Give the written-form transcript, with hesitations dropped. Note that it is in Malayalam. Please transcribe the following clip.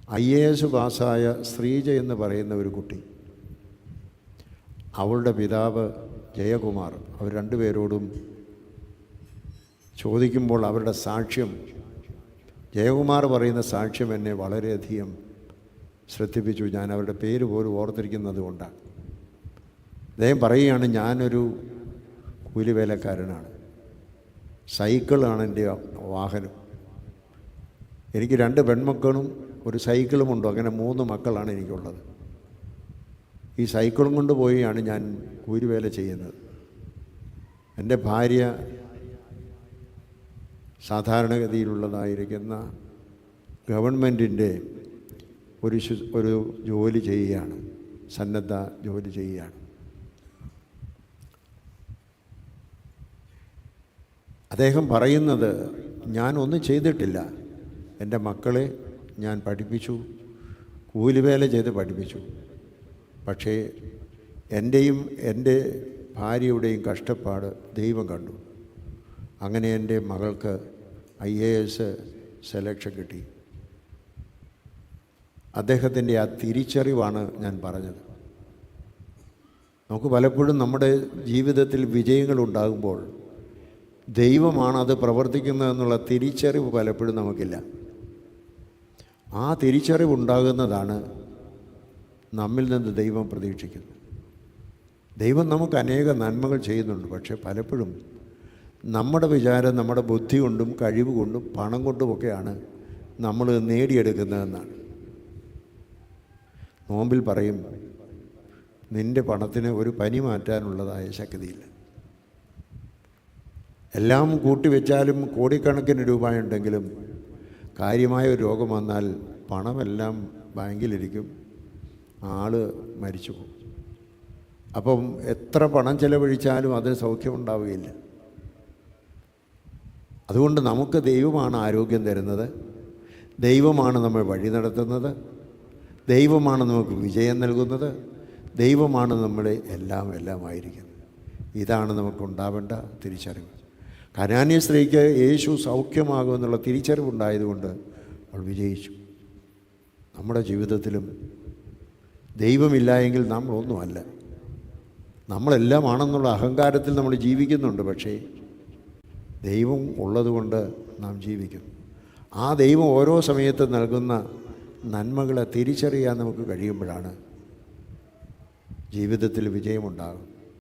IAS പാസ്സായ ശ്രീജ എന്ന് പറയുന്ന ഒരു കുട്ടി, അവളുടെ പിതാവ് ജയകുമാർ, അവർ രണ്ടുപേരോടും ചോദിക്കുമ്പോൾ അവരുടെ സാക്ഷ്യം, ജയകുമാർ പറയുന്ന സാക്ഷ്യം എന്നെ വളരെയധികം ശ്രദ്ധിപ്പിച്ചു. ഞാൻ അവരുടെ പേര് പോലും ഓർത്തിരിക്കുന്നത് കൊണ്ടാണ്. അദ്ദേഹം പറയുകയാണ്, ഞാനൊരു കൂലിവേലക്കാരനാണ്, സൈക്കിളാണ് എൻ്റെ വാഹനം, എനിക്ക് 2 പെൺമക്കളും ഒരു സൈക്കിളുമുണ്ട്, അങ്ങനെ 3 മക്കളാണ് എനിക്കുള്ളത്. ഈ സൈക്കിളും കൊണ്ട് പോയാണ് ഞാൻ കൂലിവേല ചെയ്യുന്നത്. എൻ്റെ ഭാര്യ സാധാരണഗതിയിലുള്ളതായിരിക്കുന്ന ഗവൺമെൻറ്റിൻ്റെ ഒരു ജോലി ചെയ്യുകയാണ്, സന്നദ്ധ ജോലി ചെയ്യുകയാണ്. അദ്ദേഹം പറയുന്നത്, ഞാനൊന്നും ചെയ്തിട്ടില്ല, എൻ്റെ മക്കളെ ഞാൻ പഠിപ്പിച്ചു, കൂലിവേല ചെയ്ത് പഠിപ്പിച്ചു. പക്ഷേ എൻ്റെയും എൻ്റെ ഭാര്യയുടെയും കഷ്ടപ്പാട് ദൈവം കണ്ടു. അങ്ങനെ എൻ്റെ മകൾക്ക് IAS സെലക്ഷൻ കിട്ടി. അദ്ദേഹത്തിൻ്റെ ആ തിരിച്ചറിവാണ് ഞാൻ പറഞ്ഞത്. നമുക്ക് പലപ്പോഴും നമ്മുടെ ജീവിതത്തിൽ വിജയങ്ങളുണ്ടാകുമ്പോൾ ദൈവമാണ് അത് പ്രവർത്തിക്കുന്നതെന്നുള്ള തിരിച്ചറിവ് പലപ്പോഴും നമുക്കില്ല. ആ തിരിച്ചറിവുണ്ടാകുന്നതാണ് നമ്മിൽ നിന്ന് ദൈവം പ്രതീക്ഷിക്കുന്നത്. ദൈവം നമുക്ക് അനേക നന്മകൾ ചെയ്യുന്നുണ്ട്. പക്ഷേ പലപ്പോഴും നമ്മുടെ വിചാരം നമ്മുടെ ബുദ്ധി കൊണ്ടും കഴിവ് കൊണ്ടും പണം കൊണ്ടുമൊക്കെയാണ് നമ്മൾ നേടിയെടുക്കുന്നതെന്നാണ്. നോമ്പിൽ പറയും, നിൻ്റെ പണത്തിന് ഒരു പനി മാറ്റാനുള്ളതായ ശക്തിയില്ല. എല്ലാം കൂട്ടിവെച്ചാലും കോടിക്കണക്കിന് രൂപയുണ്ടെങ്കിലും കാര്യമായ ഒരു രോഗം വന്നാൽ പണമെല്ലാം ബാങ്കിലിരിക്കും, ആൾ മരിച്ചു പോകും. അപ്പം എത്ര പണം ചെലവഴിച്ചാലും അതിന് സൗഖ്യമുണ്ടാവുകയില്ല. അതുകൊണ്ട് നമുക്ക് ദൈവമാണ് ആരോഗ്യം തരുന്നത്, ദൈവമാണ് നമ്മൾ വഴി നടത്തുന്നത്, ദൈവമാണ് നമുക്ക് വിജയം നൽകുന്നത്, ദൈവമാണ് നമ്മളെ എല്ലാമായിരിക്കുന്നത്. ഇതാണ് നമുക്കുണ്ടാവേണ്ട തിരിച്ചറിവ്. കനാന്യ സ്ത്രീക്ക് യേശു സൗഖ്യമാകുമെന്നുള്ള തിരിച്ചറിവുണ്ടായതുകൊണ്ട് അവൾ വിജയിച്ചു. നമ്മുടെ ജീവിതത്തിലും ദൈവമില്ലായെങ്കിൽ നമ്മളൊന്നുമല്ല, നമ്മളെല്ലാമാണെന്നുള്ള അഹങ്കാരത്തിൽ നമ്മൾ ജീവിക്കുന്നുണ്ട്. പക്ഷേ ദൈവം ഉള്ളതുകൊണ്ട് നാം ജീവിക്കുന്നു. ആ ദൈവം ഓരോ സമയത്ത് നൽകുന്ന നന്മകളെ തിരിച്ചറിയാൻ നമുക്ക് കഴിയുമ്പോഴാണ് ജീവിതത്തിൽ വിജയമുണ്ടാകും.